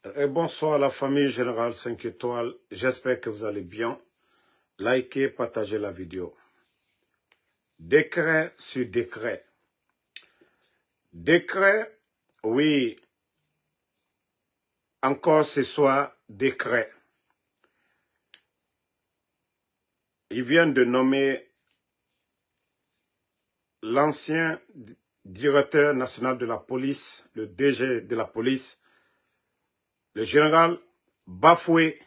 Et bonsoir à la famille Générale 5 étoiles. J'espère que vous allez bien. Likez, partagez la vidéo. Décret sur décret. Décret, oui. Encore ce soir, décret. Il vient de nommer l'ancien directeur national de la police, le DG de la police, le général Bafoué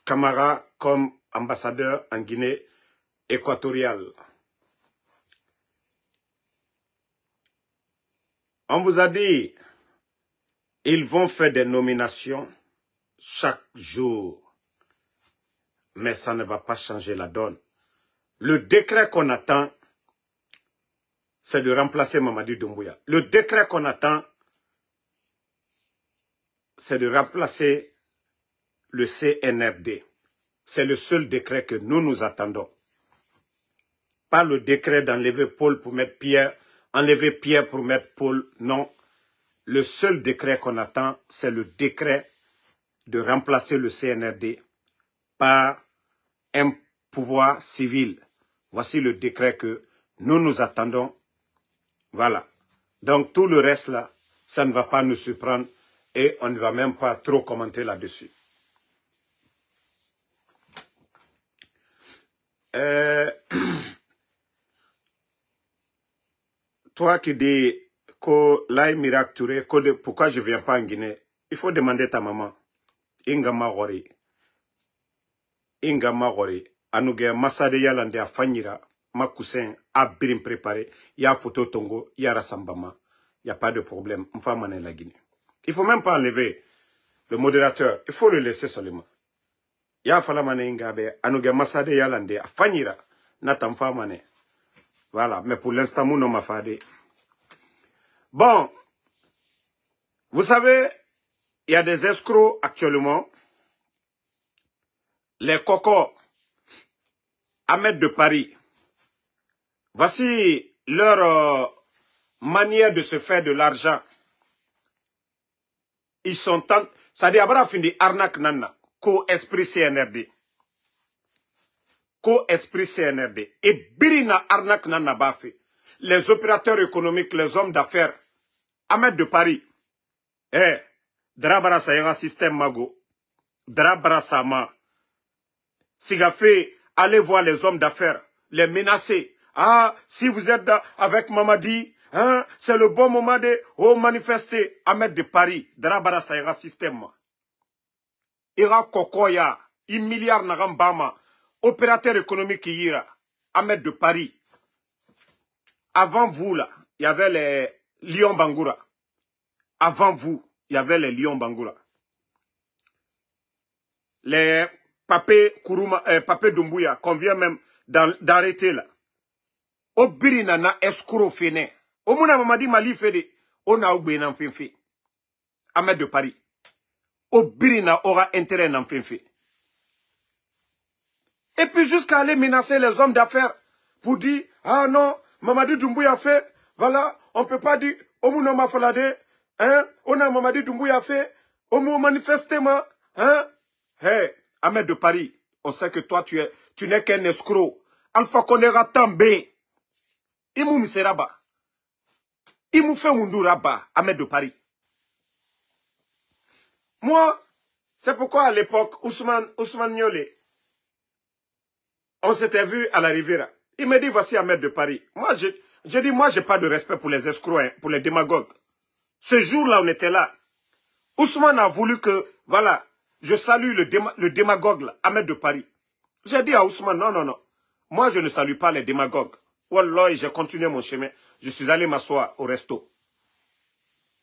Camara comme ambassadeur en Guinée équatoriale. On vous a dit, ils vont faire des nominations chaque jour. Mais ça ne va pas changer la donne. Le décret qu'on attend, c'est de remplacer Mamadi Doumbouya. Le décret qu'on attend, c'est de remplacer le CNRD. C'est le seul décret que nous attendons. Pas le décret d'enlever Paul pour mettre Pierre, enlever Pierre pour mettre Paul, non. Le seul décret qu'on attend, c'est le décret de remplacer le CNRD par un pouvoir civil. Voici le décret que nous attendons. Voilà. Donc tout le reste là, ça ne va pas nous surprendre et on ne va même pas trop commenter là-dessus. Toi qui dis que là, miracle Touré, pourquoi je ne viens pas en Guinée, il faut demander ta maman. Inga Magori. Inga Magori. Anouge Masade Yalande a Fanyira, Makusen a bien préparé. Il y a photo Tongo, il y a Rassambama. Il n'y a pas de problème. On va mener la Guinée. Il ne faut même pas enlever le modérateur. Il faut le laisser seulement. Il y a Falamane Ingabe, Anouge Masade Yalande a Fanyira, Natam Famane. Voilà. Mais pour l'instant, mon nom m'a fait. Bon. Vous savez, il y a des escrocs actuellement. Les cocos. Ahmed de Paris. Voici leur manière de se faire de l'argent. Ils sont tant... Ça dit, abra fini arnaque nana. Co-esprit CNRD. Co-esprit CNRD. Et birina arnaque nana bafi. Les opérateurs économiques, les hommes d'affaires. Ahmed de Paris. Eh, Drabara sa un système mago. Drabara sa ma. Sigafé, allez voir les hommes d'affaires, les menacer. Ah, si vous êtes avec Mamadi, hein, c'est le bon moment de manifester. Ahmed de Paris, Drabara sa un système. Ira Kokoya, 1 milliard Nagambama, opérateur économique ira. Ahmed de Paris. Avant vous, là, il y avait les Lions Bangoura. Avant vous, il y avait les Lions Bangoura. Les Papé Kourouma, Papé Doumbouya, qu'on vient même d'arrêter là. Au Birinana escroc fene. Au Mouna Mamadi Mali Fede, on a oublié n'en fait. Ahmed de Paris. Au Birina aura intérêt n'en fait. Et puis jusqu'à aller menacer les hommes d'affaires pour dire, ah non, Mamadi Doumbouya fait, voilà, on ne peut pas dire, au Mouna Mafalade, hein, on a Mamadi Doumbouya fait, au Mouna manifestement, hein, hey, Ahmed de Paris, on sait que toi, tu n'es qu'un escroc. Alpha Konera També. Imou Miseraba. Imou fait Munduraba, Ahmed de Paris. Moi, c'est pourquoi à l'époque, Ousmane Niolé, on s'était vu à la Riviera. Il me dit, voici Ahmed de Paris. Moi, je dis, moi, j'ai pas de respect pour les escrocs, hein, pour les démagogues. Ce jour-là, on était là. Ousmane a voulu que, voilà, je salue le démagogue, là, Ahmed de Paris. J'ai dit à Ousmane, non, non, non. Moi, je ne salue pas les démagogues. Wallah, j'ai continué mon chemin. Je suis allé m'asseoir au resto.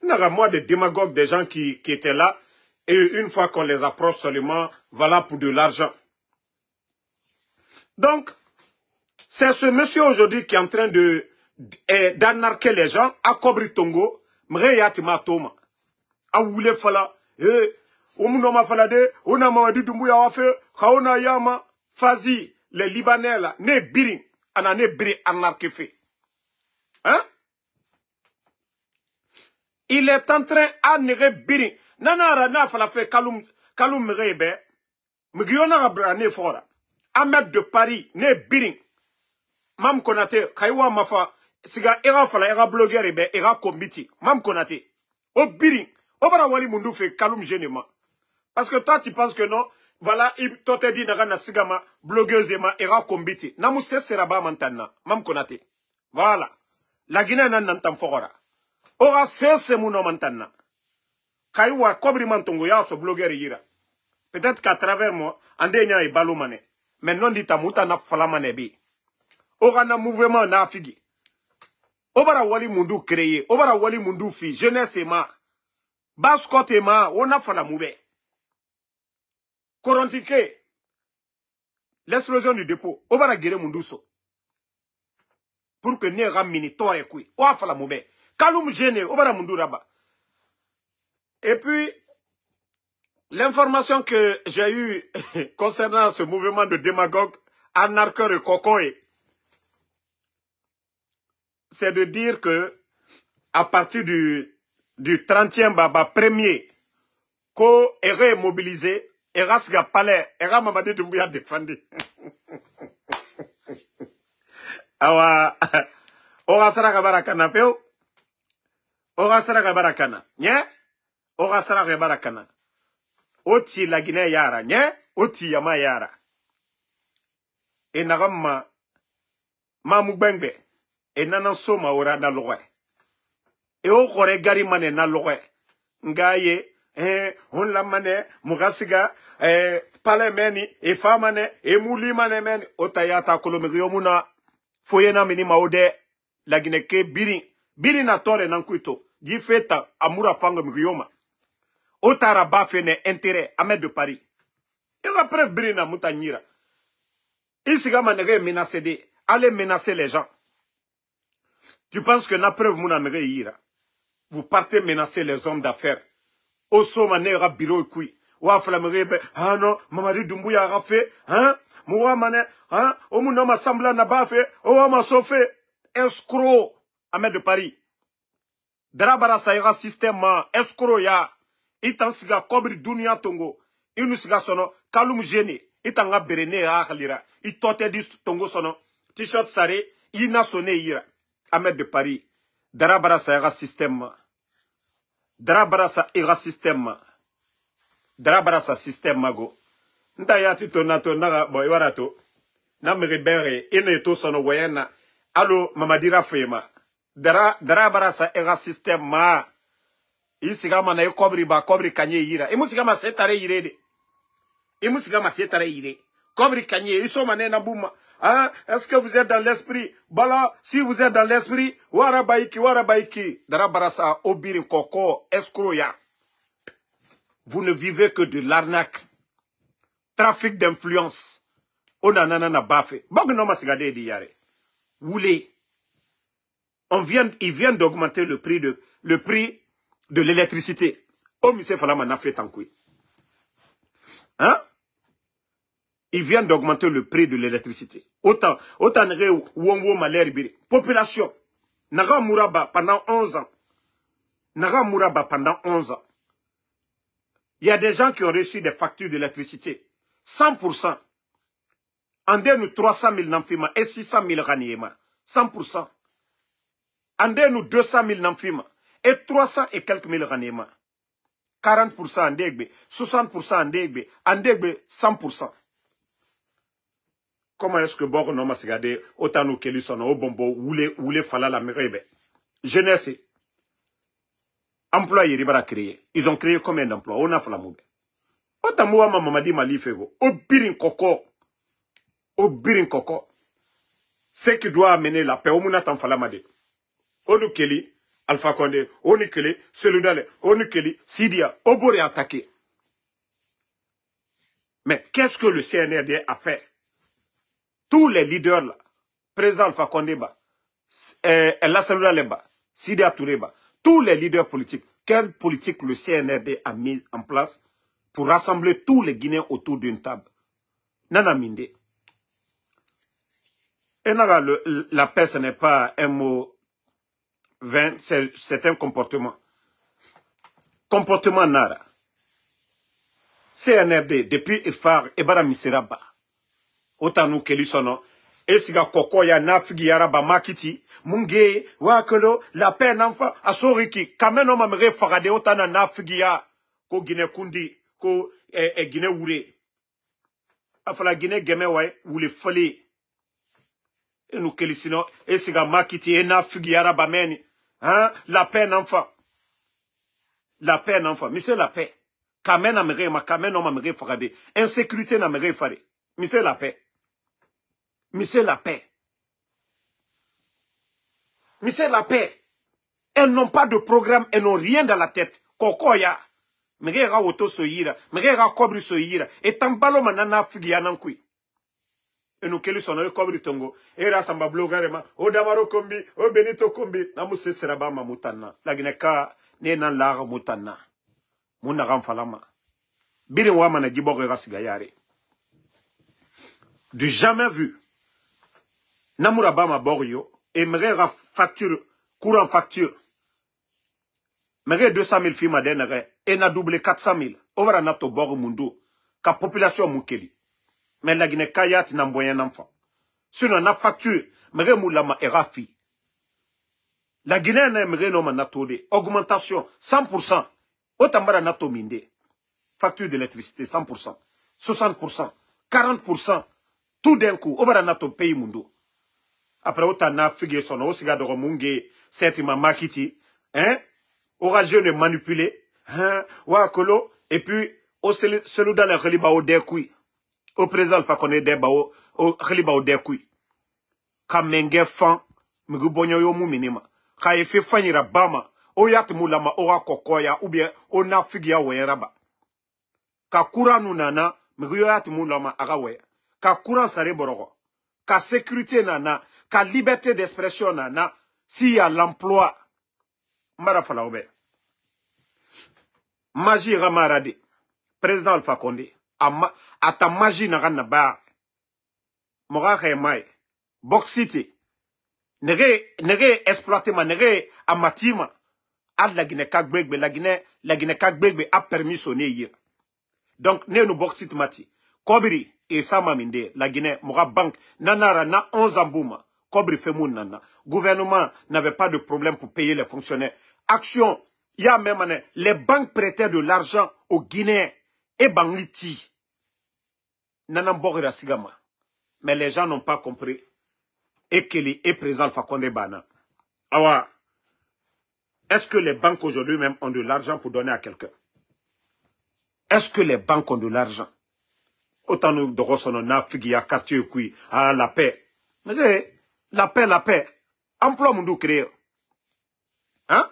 Il y a moi des démagogues, des gens qui étaient là. Et une fois qu'on les approche seulement, voilà pour de l'argent. Donc, c'est ce monsieur aujourd'hui qui est en train d'anarquer les gens à Kobri Tongo. Mreyatima Toma. A Oule Fala. Omunoma Falade. Ona Mamadi Doumbouya Wafe. Kaona Yama. Fazi. Les Libanais là. Ne birin. Ana ne birin anarqué fait. Hein? Il est en train de birin. Nanara na fala fait Kaloum Mrebe. Mgiona Abrane Fora. Ahmed de Paris, ne Biring. Mam Konate, Kaiwa Mafa, Siga Era Fala, Era blogueur, Era Kombiti. Mam Konate. O Biring. Obara Wali Mundu fait Kaloum Genema. Parce que toi, tu penses que non. Voilà, il t'a dit na sigama, blogueuse Era Kombiti. Namu Seraba Mantana. Mam Konate. Voilà. La Guinée n'entend fora. Ora c'est mon Mantana. Kaiwa Kobri Mantongo ya so blogueur yira. Peut-être qu'à travers moi, Andenya et Balomane. Mais non dit Tamuta na falamane bi. Ora na mouvement na figi. Obara wali mundu créé. Obara wali mundu fi. Jeunesse ma. Baskot ma. Ona falamoube. Korantike. L'explosion du dépôt. Obara gere mundu so. Pour que ne ramini tore kui. Oa falamoube. Kaloum gene. Obara mundu raba. Et puis, l'information que j'ai eue concernant ce mouvement de démagogues, anarcheurs et cocoïs, c'est de dire que à partir du 30e baba premier, ko est mobilisé, Erasga Palais, Era Mamadi Doumbouya défendu. Awa, Ora Saraka Barakana Peo, Ora Saraka Barakana, nye, Ora Saraka Barakana. Oti la Guinée yara, nye, oti yama yara. E nagama, mamubengbe. E nanan soma ora na lowe. E o kore gari mane na lowe. Ngaye, on la mane, mugasiga, pale meni, e fa mane, e mouli mane meni. Otayata kolomiri yomuna, foyena minima ode, la Guinée birin. Birin na tore nankuito. Di feta, amura fango miyoma. Otara bafene intérêt, Ahmed de Paris. Et la preuve brina moutanyira. Ici, manere menacer de, allez menacer les gens. Tu penses que la preuve mounamere ira. Vous partez menacer les hommes d'affaires. Oso manera bureau kui. Wa flamere ah non, Mamadi Doumbouya a fait, hein? Moua mané, hein? Omunoma sambla na bafé, Ouma sofé, escroc, Ahmed de Paris. Drabara saïra système, escroc ya. Itan siga kobri dunia tongo. Inu siga sono, Kaloum gene. Itanga berene ahlira. Itote di tongo sono. T-shirt sare, ina sonne ira. Ahmed de Paris. Drabara saïra système. Drabara saïra système. Drabara sa système mago. Nta yati tonato naga boy warato. Na mribere ine to sono wayena. Allo Mamadira Fema. Drabara saïra système ma. Isigama na kobri kanye yira. Imusigama setare yire de. Imusigama setare yire. Kobri kanye isoma na buma. Ah, est-ce que vous êtes dans l'esprit? Bala, si vous êtes dans l'esprit, warabaiki. Darabarasa obirin koko escroya. Vous ne vivez que de l'arnaque. Trafic d'influence. Onanana na bafé. Bognoma sigade di yare. Woulé. Ils viennent d'augmenter le prix de l'électricité. Oh, monsieur Falama n'a fait tant que. Hein? Ils viennent d'augmenter le prix de l'électricité. Autant wongo malherbiri. Population. Naga Mouraba pendant 11 ans. Naga Mouraba pendant 11 ans. Il y a des gens qui ont reçu des factures d'électricité. 100%. Andé nous 300 000 namfima et 600 000 raniema. 100%. Andé nous 200 000 namfima. Et 300 et quelques mille ranema. 40% en dégbe, 60% en dégbe, 100%. Comment est-ce que Borgo n'a pas regardé autant nous qu'elle son au bombo, oulé fala la merebe? Jeunesse. Emploi, ils vont créer. Ils ont créé combien d'emplois? On a fait la moube. Autant moi, maman dit malifego. Au birin coco. Au birin coco. Ce qui doit amener la paix, au mounatan fala made. On nous keli. Alpha Condé, Onikele, Seludale, Onikele, Sidia, Obore attaqué. Mais qu'est-ce que le CNRD a fait? Tous les leaders là, président Alpha Condé, Lassaloula Lemba, Sidia Toureba, tous les leaders politiques, quelle politique le CNRD a mis en place pour rassembler tous les Guinéens autour d'une table? Nana Minde. Et la paix, ce n'est pas un mot. C'est un comportement. comportement nara. CNRD, depuis Ifar, Ebara Miseraba. Otanu Kelisono. Esiga koko ya nafigi yaraba makiti. Munge, wakelo, la paix n'enfa, asoriki. Kameno mamere fagade otana nafigi ya. Ko Guinée Kundi, ko Guinée Oure. Afala Guinée Gemewaye, ou les folies. Et nous Kelisino, esiga makiti, et nafigi yaraba meni. Hein? La paix n'enfa. La paix n'enfa. Mais c'est la paix. Kamen amere, ma kamen amere fagade. Insécurité n'amere fare. Mais c'est la paix. Mais c'est la paix. Mais c'est la paix. Elles n'ont pas de programme, elles n'ont rien dans la tête. Kokoya. Mega auto soyira. Mega kobri soyira. Et tambalo manana figia nankui. Et nous keli sono kobri tongo. Et rasamba blogarema. O damaro kombi. O benito kombi. Namuse seraba mamutana. Lagineka nena lara mutana. Muna ramfalama. Biri wamana jibore rasigayare. Du jamais vu. Namura Bama Borio, et Mère facture, courant facture. Mère 200 000 filles madène, et n'a doublé 400 000. Over nato bor mundo, ka population moukeli. Mais la Guinée Kayat n'a moyen enfant. Sinon, na facture, Mère Moulama et Rafi. La Guinée n'a Mère non natolé. Augmentation, 100%. Otambara nato minde. Facture d'électricité, 100%. 60%. 40%. Tout d'un coup, Over nato pays mundo. Après, autant a figé son osiga de Romungue, certainement makiti, hein, orageux ne manipulé, hein, wakolo, et puis, au celui dans le reliba au dekui, au présent, fa connaît deba au reliba au dekui. Kamenge fan, mugubonyo yo muminima, ka efe fanyira bama, o yat mulama ora kokoya, ou bien, o na figia weraba. Ka kura nunana, muguyat mulama agawe, ka kura sare borogo, ka sécurité nana, ka liberté d'expression nana, s'il y a l'emploi, Marafala Obe. Magie Ramarade, président Alpha Condé, à ta magie n'a ba, Morahe Mai, Boxité, nere exploité ma nere amatima, ad la Guinée Kagbegbe, la Guinée Kagbegbe a permis son hier. Donc, ne nous Boxite mati, Kobiri et Samaminde, la Guinée, Mora Bank, Nanara na 11 ambouma. Gouvernement n'avait pas de problème pour payer les fonctionnaires. Action, il y a même les banques prêtaient de l'argent aux Guinéens et Bangliti. Mais les gens n'ont pas compris. Et qu'il est présent Fakonde Bana. Alors, est-ce que les banques aujourd'hui même ont de l'argent pour donner à quelqu'un? Est-ce que les banques ont de l'argent? Autant nous de Rossonona, Figia, quartier, ah, la paix. Mais, la paix. Emploi Moundou créé. Hein?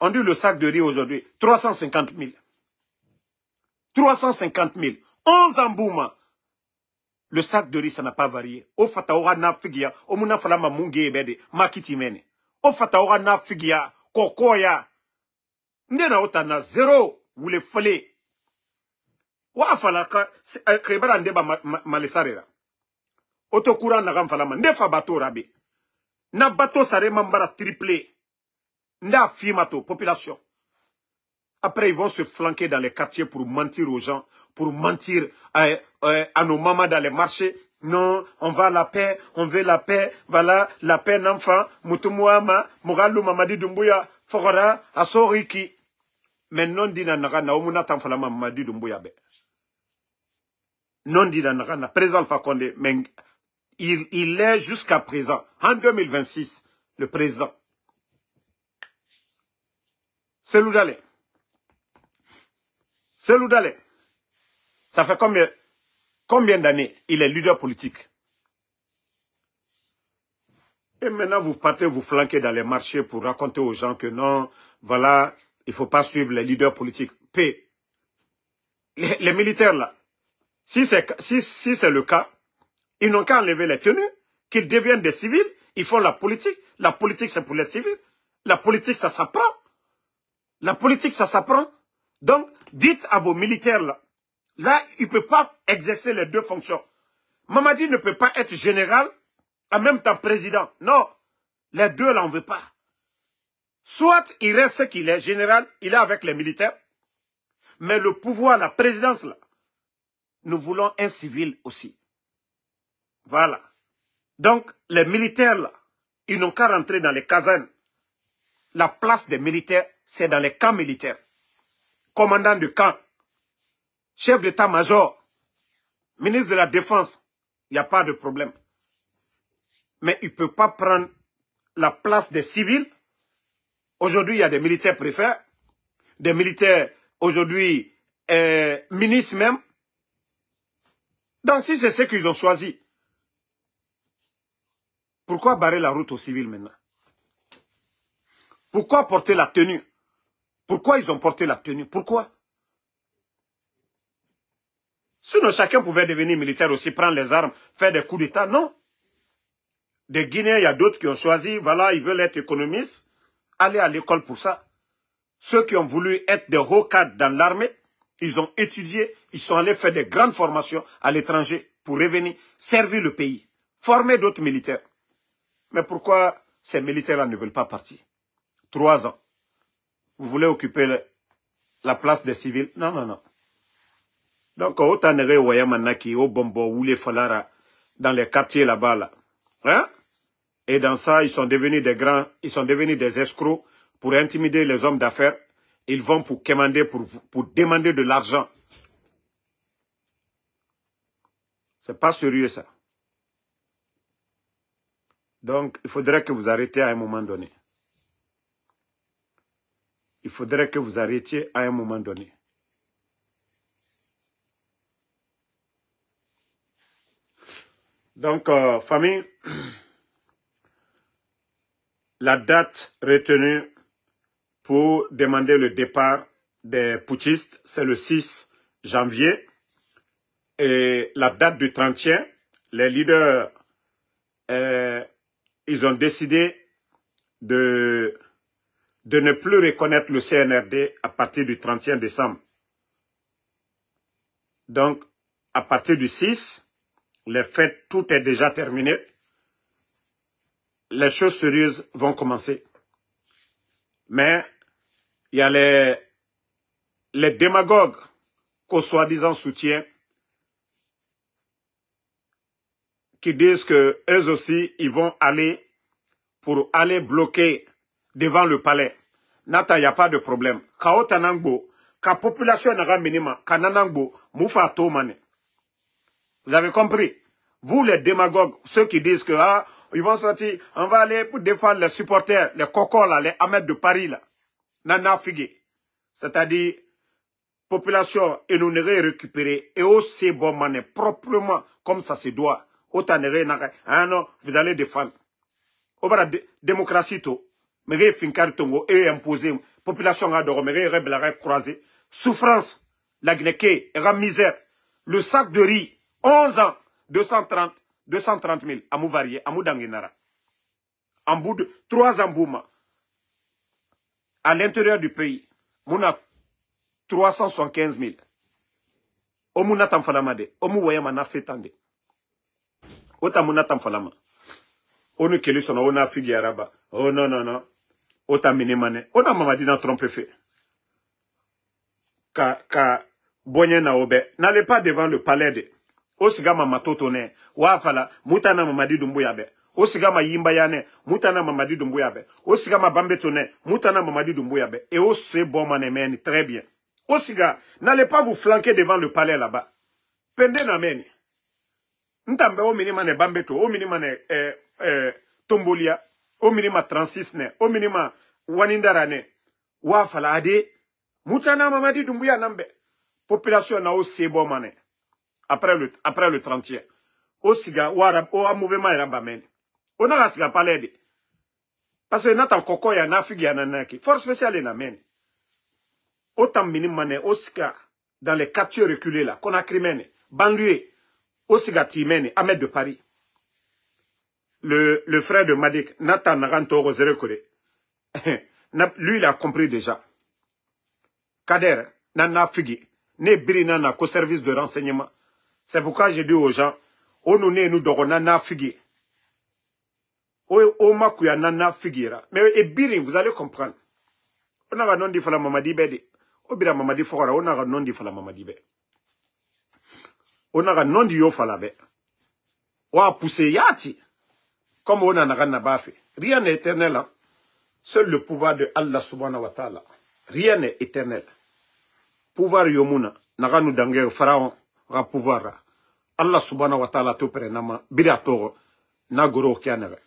On dit le sac de riz aujourd'hui, 350 000. 350 000. 11 embouma. Le sac de riz, ça n'a pas varié. Au fataora na figia, au muna falama munge ebede, makiti mene. Au fataora na figia, kokoya. Ndena otana zéro, vous les fallez. Wa falaka, krebara ndeba malesarera. Otokura na ramfalama, ndefa bateau rabe. Na bateau sare mambara triplé. Nda fimato, population. Après, ils vont se flanquer dans les quartiers pour mentir aux gens, pour mentir à nos mamans dans les marchés. Non, on va à la paix, on veut la paix, voilà, la paix n'enfant, Moutoumouama, Mouralou Mamadi Doumbouya, Fogora, Asoriki. Mais non dit na nagana, Omuna Tanfalama Mamadi Doumbouya be. Non dit na nagana, président Fakonde, mais il est jusqu'à présent, en 2026, le président. C'est Loudalé. C'est Loudalé. Ça fait combien d'années il est leader politique? Et maintenant, vous partez vous flanquer dans les marchés pour raconter aux gens que non, voilà, il ne faut pas suivre les leaders politiques. P. Les militaires là, si c'est le cas, ils n'ont qu'à enlever les tenues, qu'ils deviennent des civils, ils font la politique. La politique, c'est pour les civils. La politique, ça s'apprend. La politique, ça s'apprend. Donc, dites à vos militaires là, il ne peut pas exercer les deux fonctions. Mamadi ne peut pas être général, en même temps président. Non, les deux là, on ne veut pas. Soit il reste ce qu'il est, général, il est avec les militaires, mais le pouvoir, la présidence, là, nous voulons un civil aussi. Voilà. Donc, les militaires, là, ils n'ont qu'à rentrer dans les casernes. La place des militaires, c'est dans les camps militaires. Commandant de camp, chef d'état-major, ministre de la Défense, il n'y a pas de problème. Mais il ne peut pas prendre la place des civils. Aujourd'hui, il y a des militaires préfets, des militaires, aujourd'hui, ministres même. Donc, si c'est ce qu'ils ont choisi, pourquoi barrer la route aux civils maintenant? Pourquoi porter la tenue? Pourquoi ils ont porté la tenue? Pourquoi? Sinon, chacun pouvait devenir militaire aussi, prendre les armes, faire des coups d'État. Non. Des Guinéens, il y a d'autres qui ont choisi, voilà, ils veulent être économistes, aller à l'école pour ça. Ceux qui ont voulu être des hauts cadres dans l'armée, ils ont étudié, ils sont allés faire des grandes formations à l'étranger pour revenir servir le pays, former d'autres militaires. Mais pourquoi ces militaires-là ne veulent pas partir? 3 ans. Vous voulez occuper la place des civils? Non, non, non. Donc, autant de Wayamanaki, au Bombo, ou les Falara, dans les quartiers là-bas, là. Hein? Et dans ça, ils sont devenus des grands, ils sont devenus des escrocs pour intimider les hommes d'affaires. Ils vont pour commander, pour demander de l'argent. C'est pas sérieux, ça. Donc, il faudrait que vous arrêtiez à un moment donné. Il faudrait que vous arrêtiez à un moment donné. Donc, famille, la date retenue pour demander le départ des putschistes, c'est le 6 janvier. Et la date du 31, les leaders, ils ont décidé de ne plus reconnaître le CNRD à partir du 31 décembre. Donc, à partir du 6, les fêtes, tout est déjà terminé. Les choses sérieuses vont commencer. Mais, il y a les démagogues qu'au soi-disant soutien, qui disent que eux aussi, ils vont aller pour aller bloquer devant le palais. Nata, il n'y a pas de problème. Kao tanangbo, ka population n'a minima, kananangbo, moufa tomane. Vous avez compris? Vous, les démagogues, ceux qui disent que, ah, ils vont sortir, on va aller pour défendre les supporters, les cocos là, les Ahmed de Paris là. Nana Figué. C'est-à-dire, population, et nous n'avons récupéré, et aussi bon mané, proprement, comme ça se doit. Autant ah non, vous allez défendre. Au bras de démocratie, tout. Mais finkar tongo, et imposer, population a dormi, mais rebelle croisé. Souffrance, la Guinée, et misère. Le sac de riz, 11 ans, 230 000, à Mouvarié, à Moudanginara. En bout de 3 ans, Bouma. À l'intérieur du pays, Mouna 375 000. Omouna Tamfalamade, Omouayamana Fétande. Otamuna Tamfalama. Onu Kelisona, Ona Figi Araba. Oh non, non, non. Ota Minemane. Ona Mamadina trompe fait. Ka Bonye na Obe. N'allez pas devant le palais de. Osigama Matotone. Wafala. Moutana Mamadi Dumbuyabe. Osigama Yimbayane. Moutana Mamadi Dumbuyabe. Osigama Bambetone. Moutana Mamadi Dumbuyabe. Et Ose Bomanemeni. Très bien. Osiga. N'allez pas vous flanquer devant le palais là-bas. Pende Nameni. Ntambe o minima ne Bambeto. O minima ne Tombolia. O minima 36 ne. O minima Wanindarane. Wafala Ade. Moutana Mamadi Dumbuya Nambe. Population na Ose Bomane. Après le 30e. Au siga, ou à mouvement Rabamene. On a la siga palais de. Parce que Nathan Koko ya Nafigi ya Nanaki. Force spéciale est Namen. Autant minimane, au siga, dans les quartiers reculés là, qu'on a crimène, banlieue, au siga Timene, Ahmed de Paris. Le frère de Madik, Nathan Naranto Roserekore. Lui, il a compris déjà. Kader, Nana Figi, ne Birinana, qu'au service de renseignement. C'est pourquoi j'ai dit aux gens, on nous donnons Nana Figi. Oma kuya nana figura. Mais et biri, vous allez comprendre. On a non dit fala mamadi bedi. Obira mamadi fora, on a non dit fala mamadi be. On a non dit yo fala be. Wa poussé yati. Comme on a n'a fait. Rien n'est éternel. Hein? Seul le pouvoir de Allah subhanahu wa ta'ala. Rien n'est éternel. Pouvoir yomuna. Naga nous danger pharaon. Ra pouvoir. Allah subhanahu wa ta'ala to prenama. Bira toro. Nagoro kianere.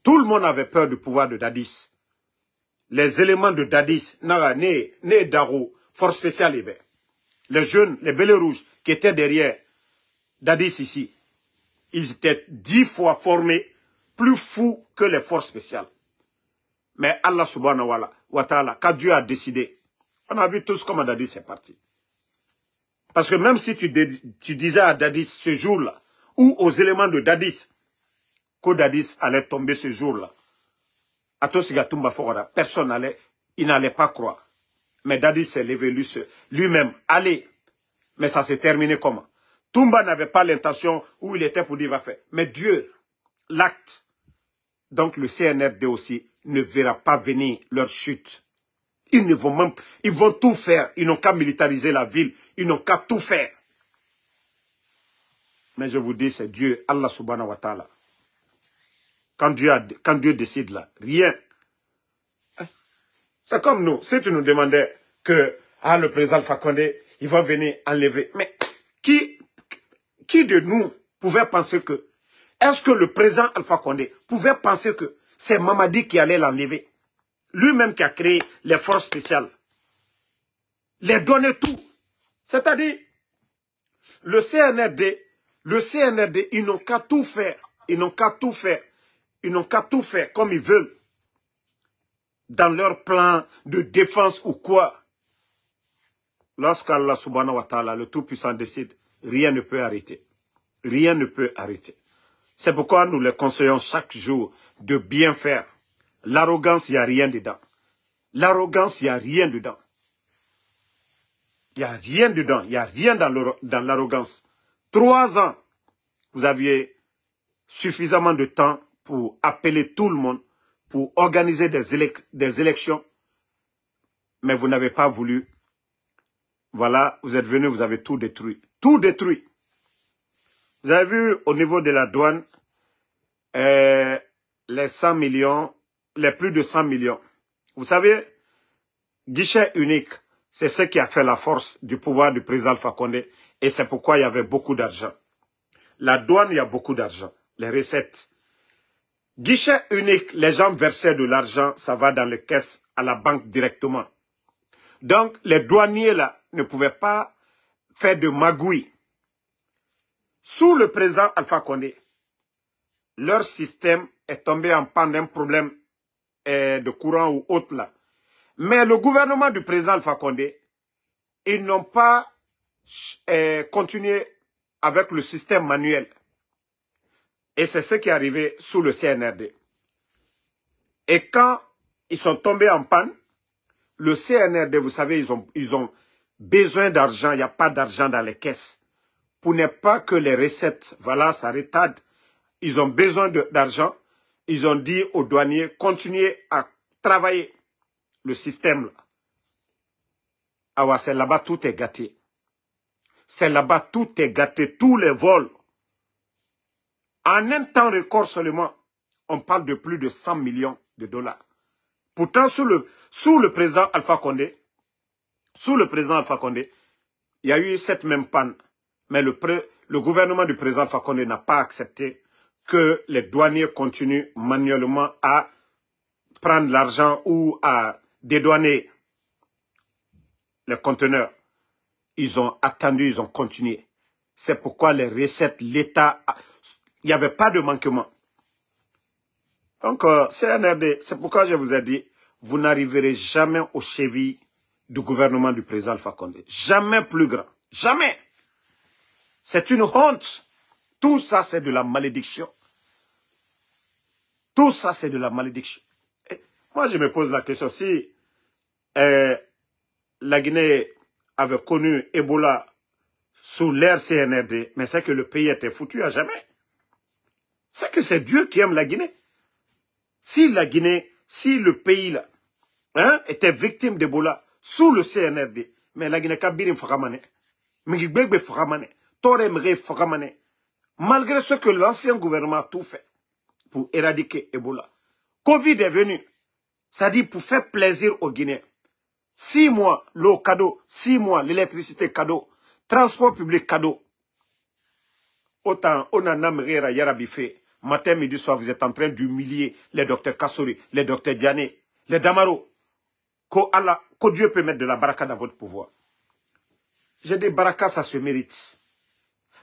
Tout le monde avait peur du pouvoir de Dadis. Les éléments de Dadis, Nara, né Daro, force spéciale, les jeunes, les belles rouges qui étaient derrière Dadis ici, ils étaient 10 fois formés, plus fous que les forces spéciales. Mais Allah subhanahu wa ta'ala, quand Dieu a décidé, on a vu tous comment Dadis est parti. Parce que même si tu disais à Dadis ce jour-là, ou aux éléments de Dadis, que Dadis allait tomber ce jour-là, personne il n'allait pas croire. Mais Dadis s'est levé lui-même. Allez. Mais ça s'est terminé comment? Toumba n'avait pas l'intention où il était pour dire va faire. Mais Dieu, l'acte. Donc le CNRD aussi ne verra pas venir leur chute. Ils vont tout faire. Ils n'ont qu'à militariser la ville. Ils n'ont qu'à tout faire. Mais je vous dis, c'est Dieu, Allah subhanahu wa ta'ala. Quand Dieu décide là, rien. C'est comme nous. Si tu nous demandais que le président Alpha Condé, il va venir enlever. Mais qui de nous pouvait penser que, est-ce que le président Alpha Condé pouvait penser que c'est Mamadi qui allait l'enlever? Lui-même qui a créé les forces spéciales. Les donner tout. C'est-à-dire, le CNRD, ils n'ont qu'à tout faire. Ils n'ont qu'à tout faire. Ils n'ont qu'à tout faire comme ils veulent. Dans leur plan de défense ou quoi. Lorsqu'Allah subhanahu wa ta'ala, le Tout-Puissant décide, rien ne peut arrêter. Rien ne peut arrêter. C'est pourquoi nous les conseillons chaque jour de bien faire. L'arrogance, il n'y a rien dedans. L'arrogance, il n'y a rien dedans. Il n'y a rien dedans. Il n'y a rien dans l'arrogance. 3 ans, vous aviez suffisamment de temps pour appeler tout le monde, pour organiser des élections. Mais vous n'avez pas voulu. Voilà, vous êtes venus, vous avez tout détruit. Tout détruit. Vous avez vu au niveau de la douane, les 100 millions, les plus de 100 millions. Vous savez, guichet unique, c'est ce qui a fait la force du pouvoir du président Alpha Condé. Et c'est pourquoi il y avait beaucoup d'argent. La douane, il y a beaucoup d'argent. Les recettes. Guichet unique, les gens versaient de l'argent, ça va dans les caisses à la banque directement. Donc, les douaniers là ne pouvaient pas faire de magouille. Sous le président Alpha Condé, leur système est tombé en panne d'un problème de courant ou autre là. Mais le gouvernement du président Alpha Condé, ils n'ont pas continué avec le système manuel. Et c'est ce qui est arrivé sous le CNRD. Et quand ils sont tombés en panne, le CNRD, vous savez, ils ont besoin d'argent. Il n'y a pas d'argent dans les caisses. Pour ne pas que les recettes, voilà, ça retarde. Ils ont besoin d'argent. Ils ont dit aux douaniers, continuez à travailler le système. Ah ouais, c'est là-bas tout est gâté. C'est là-bas tout est gâté. Tous les vols. En un temps record seulement, on parle de plus de 100 millions de dollars. Pourtant, sous le président Alpha Condé, il y a eu cette même panne. Mais le gouvernement du président Alpha Condé n'a pas accepté que les douaniers continuent manuellement à prendre l'argent ou à dédouaner les conteneurs. Ils ont attendu, ils ont continué. C'est pourquoi les recettes, l'État... Il n'y avait pas de manquement. Donc, CNRD, c'est pourquoi je vous ai dit, vous n'arriverez jamais aux chevilles du gouvernement du président Alpha Condé. Jamais plus grand. Jamais. C'est une honte. Tout ça, c'est de la malédiction. Tout ça, c'est de la malédiction. Et moi, je me pose la question, si la Guinée avait connu Ebola sous l'ère CNRD, mais c'est que le pays était foutu à jamais. C'est que c'est Dieu qui aime la Guinée. Si la Guinée, si le pays là, hein, était victime d'Ebola sous le CNRD, mais la Guinée Kabirim Fakamane, Mingibegbe Fakamane, Toremre Fakamane, malgré ce que l'ancien gouvernement a tout fait pour éradiquer Ebola. Covid est venu, ça dit pour faire plaisir aux Guinéens. 6 mois, l'eau cadeau, 6 mois, l'électricité cadeau, transport public cadeau. Autant, on a namrera yarabifé. Matin, midi, soir, vous êtes en train d'humilier les docteurs Kassori, les docteurs Diané, les Damaro. Que Dieu peut mettre de la baraka dans votre pouvoir. J'ai dit, baraka, ça se mérite.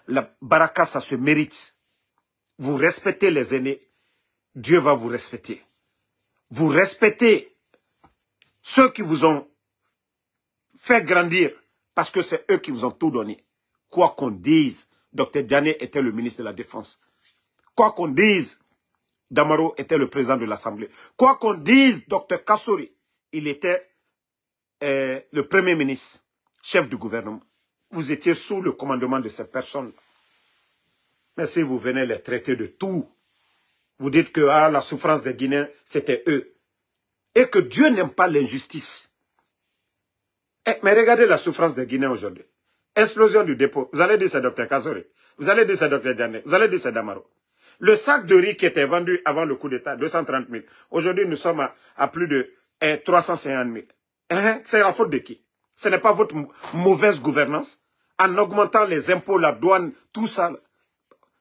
La baraka, ça se mérite. Vous respectez les aînés, Dieu va vous respecter. Vous respectez ceux qui vous ont fait grandir, parce que c'est eux qui vous ont tout donné. Quoi qu'on dise, Dr Diané était le ministre de la Défense. Quoi qu'on dise, Damaro était le président de l'Assemblée. Quoi qu'on dise, Dr Kassori, il était le premier ministre, chef du gouvernement. Vous étiez sous le commandement de ces personnes. Mais si vous venez les traiter de tout, vous dites que la souffrance des Guinéens, c'était eux. Et que Dieu n'aime pas l'injustice. Mais regardez la souffrance des Guinéens aujourd'hui. Explosion du dépôt. Vous allez dire c'est Dr Kassori. Vous allez dire c'est Dr Diané. Vous allez dire c'est Damaro. Le sac de riz qui était vendu avant le coup d'État, 230 000. Aujourd'hui, nous sommes à plus de 350 000. C'est la faute de qui? Ce n'est pas votre mauvaise gouvernance? En augmentant les impôts, la douane, tout ça.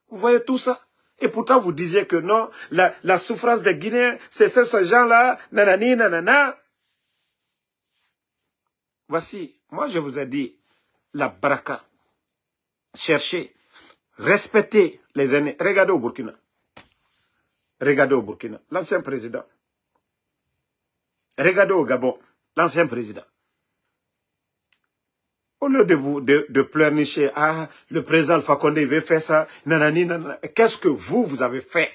Vous voyez tout ça? Et pourtant, vous disiez que non, la souffrance des Guinéens, c'est ces gens-là, nanani, nanana. Voici, moi je vous ai dit, la baraka. Cherchez, respectez les aînés. Regardez au Burkina. Regardez au Burkina, l'ancien président. Regardez au Gabon, l'ancien président. Au lieu de pleurnicher, le président Alpha Condé veut faire ça, nanani, nanana. Qu'est-ce que vous avez fait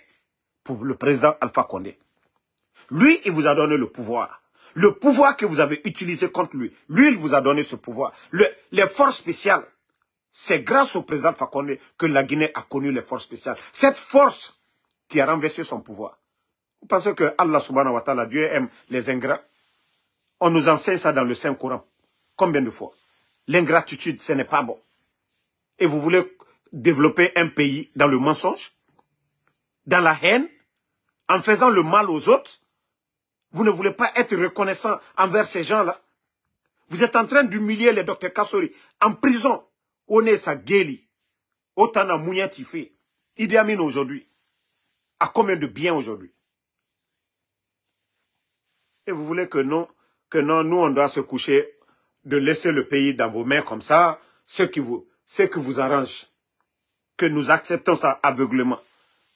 pour le président Alpha Condé? Lui, il vous a donné le pouvoir. Le pouvoir que vous avez utilisé contre lui. Lui, il vous a donné ce pouvoir. Les forces spéciales, c'est grâce au président Alpha Condé que la Guinée a connu les forces spéciales. Cette force qui a renversé son pouvoir. Vous pensez que Allah subhanahu wa ta'ala, Dieu aime les ingrats? On nous enseigne ça dans le Saint-Coran. Combien de fois? L'ingratitude, ce n'est pas bon. Et vous voulez développer un pays dans le mensonge, dans la haine, en faisant le mal aux autres. Vous ne voulez pas être reconnaissant envers ces gens-là. Vous êtes en train d'humilier les docteurs Kassori en prison. On est sa guéli. Autant à Mouyantifé. Idi Amin aujourd'hui. À combien de biens aujourd'hui? Et vous voulez que non, nous on doit se coucher, de laisser le pays dans vos mains comme ça, ce qui vous arrange. Que nous acceptons ça aveuglement.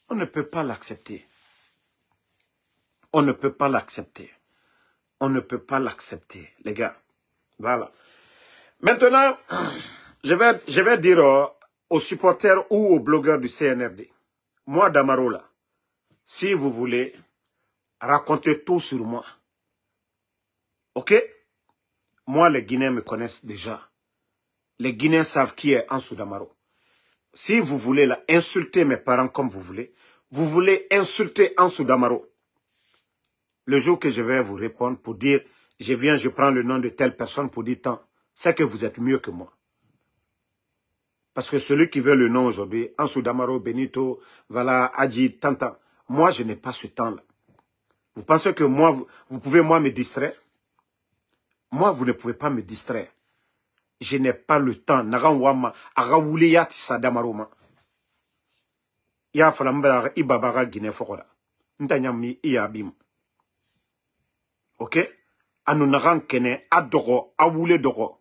On ne peut pas l'accepter. On ne peut pas l'accepter. On ne peut pas l'accepter, les gars. Voilà. Maintenant, je vais dire aux supporters ou aux blogueurs du CNRD. Moi, Damaro, là, si vous voulez raconter tout sur moi, ok? Moi, les Guinéens me connaissent déjà. Les Guinéens savent qui est Ansou Damaro. Si vous voulez là, insulter mes parents comme vous voulez insulter Ansou Damaro. Le jour que je vais vous répondre pour dire, je prends le nom de telle personne pour dire tant, c'est que vous êtes mieux que moi. Parce que celui qui veut le nom aujourd'hui, Ansou Damaro, Benito, voilà, Adji, Tanta, moi je n'ai pas ce temps-là. Vous pensez que moi, vous pouvez moi me distraire? Moi, vous ne pouvez pas me distraire. Je n'ai pas le temps. Naranwama, Arawuliyat Sadamaroma. Ya falambara ibabara Guinée Fokora. Ntanyami Iabim. Ok? Anunaran Kene, Adoro, Awule Doro.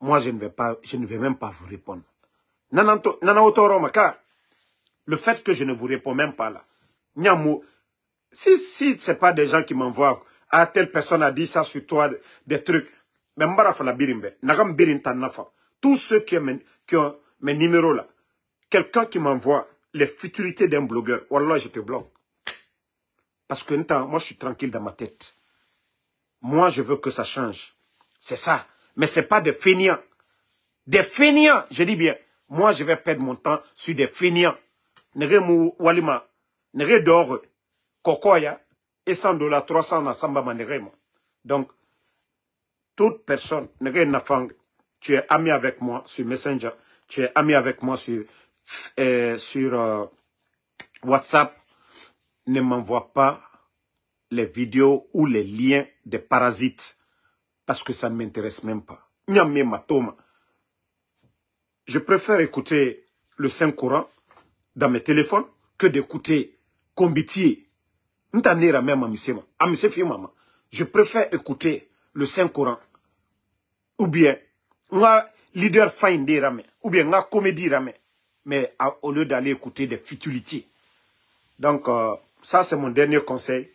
Moi, je ne vais même pas vous répondre. Nananotoro Maka. Le fait que je ne vous réponds même pas là. Nyamou. Si ce n'est pas des gens qui m'envoient. Telle personne a dit ça sur toi, des trucs. Mais Mbarafa la birimbe, Nagam birinta nafa. Tous ceux qui ont mes numéros là, quelqu'un qui m'envoie les futurités d'un blogueur, wallah, je te bloque. Parce que moi, je suis tranquille dans ma tête. Moi, je veux que ça change. C'est ça. Mais ce n'est pas des fainéants. Des fainéants, je dis bien. Moi, je vais perdre mon temps sur des fainéants. Nere mou walima, nere dore, kokoya. et $100, 300 na samba manérema. Donc, toute personne, tu es ami avec moi sur Messenger, tu es ami avec moi sur WhatsApp, ne m'envoie pas les vidéos ou les liens des parasites parce que ça ne m'intéresse même pas. Je préfère écouter le Saint-Coran dans mes téléphones que d'écouter Combitier. Je préfère écouter le Saint-Coran ou bien un leader fine ou bien un comédie mais au lieu d'aller écouter des futilités. Donc, ça c'est mon dernier conseil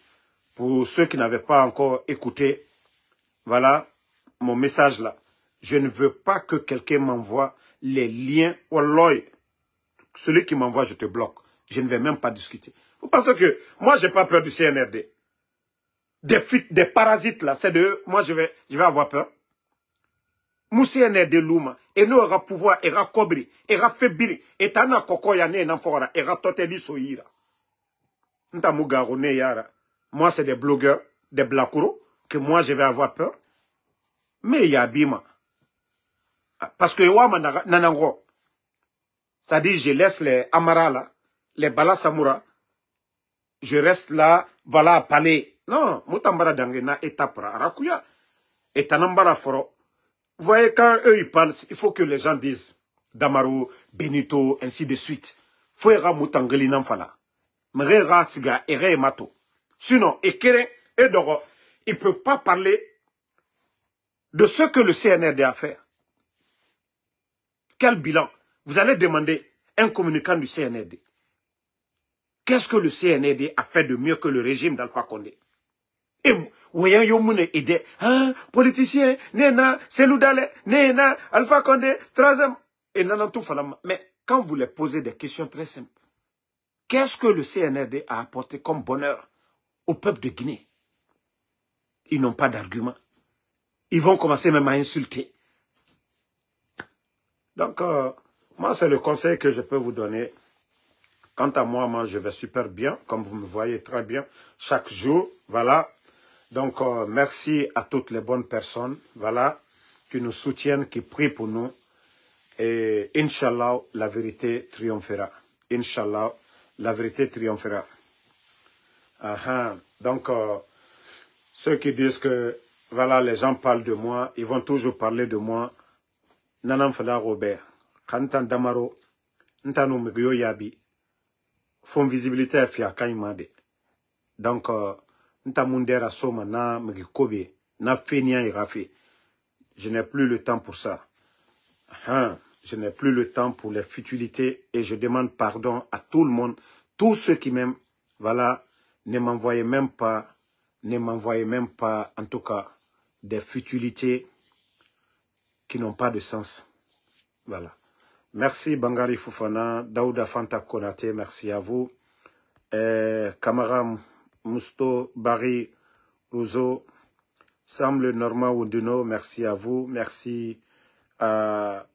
pour ceux qui n'avaient pas encore écouté. Voilà mon message là. Je ne veux pas que quelqu'un m'envoie les liens. Wallah, celui qui m'envoie, je te bloque. Je ne vais même pas discuter. Vous pensez que moi, je n'ai pas peur du CNRD. Des parasites là, c'est de eux. Moi, je vais avoir peur. Mon CNRD Luma, et nous aura pouvoir, et aura cobri, et aura fébri, et tana koko ya ne n'enfora, et aura toteli soïra. Nta mugaro ne yara. Moi, c'est des blogueurs, des blakuro, que moi, je vais avoir peur. Mais il y a Bima. Parce que Wama Nanango, ça dit, je laisse les Amara là, les Bala Samoura, je reste là, voilà, à Palais. Non, Moutambara Dangena, Etapra, Arakuya, et Tanambara Foro. Vous voyez, quand eux ils parlent, il faut que les gens disent Damaro, Benito, ainsi de suite. Fouera Moutangeli Namfala. Mrera Siga, Ere Mato. Sinon, Ekere et Doro, ils ne peuvent pas parler de ce que le CNRD a fait. Quel bilan? Vous allez demander un communicant du CNRD. Qu'est-ce que le CNRD a fait de mieux que le régime d'Alpha Condé? Et voyons Yomune aidé, hein, politicien, Nena, Seloudale, Nena, Alpha Condé, troisième, et Nanantou Falama. Mais quand vous les posez des questions très simples, qu'est-ce que le CNRD a apporté comme bonheur au peuple de Guinée? Ils n'ont pas d'argument. Ils vont commencer même à insulter. Donc, moi, c'est le conseil que je peux vous donner. Quant à moi, je vais super bien, comme vous me voyez très bien, chaque jour, voilà. Donc, merci à toutes les bonnes personnes, voilà, qui nous soutiennent, qui prient pour nous. Et Inch'Allah, la vérité triomphera. Inch'Allah, la vérité triomphera. Donc, ceux qui disent que, voilà, les gens parlent de moi, ils vont toujours parler de moi. Nanam Fada Robert, Kantan Damaro, Ntano Mugyo Yabi, font visibilité à Fiakaimade. Donc, Ntamundera Soma na Mugikobe, na Fenia Irafi. Je n'ai plus le temps pour ça. Je n'ai plus le temps pour les futilités et je demande pardon à tout le monde, tous ceux qui m'aiment, voilà, ne m'envoyez même pas, en tout cas, des futilités qui n'ont pas de sens. Voilà. Merci Bangali Foufana, Daouda Fanta Konate, merci à vous. Kamara Mousto, Barry Rousseau, Sam le Normand Ouduno, merci à vous. Merci à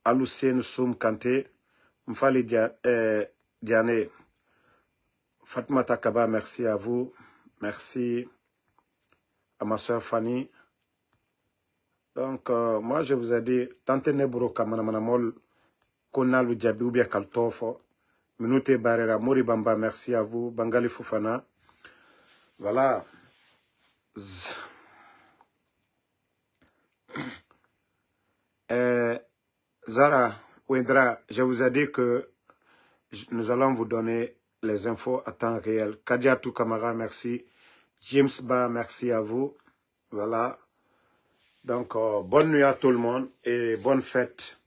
Aloussène Soum Kanté, Mfali Diane, Fatma Takaba, merci à vous. Merci à ma soeur Fanny. Donc, moi, je vous ai dit, Tante Nebro Kamanamanamol, Konalu Djabi ou bien Kaltofo, Minute Barera, Moribamba, merci à vous, Bangali Foufana. Voilà. Zara Ouendra, je vous ai dit que nous allons vous donner les infos à temps réel. Kadiatou Kamara, merci. James Ba, merci à vous. Voilà. Donc, bonne nuit à tout le monde et bonne fête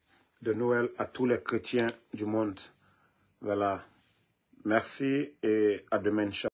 de Noël à tous les chrétiens du monde. Voilà. Merci et à demain.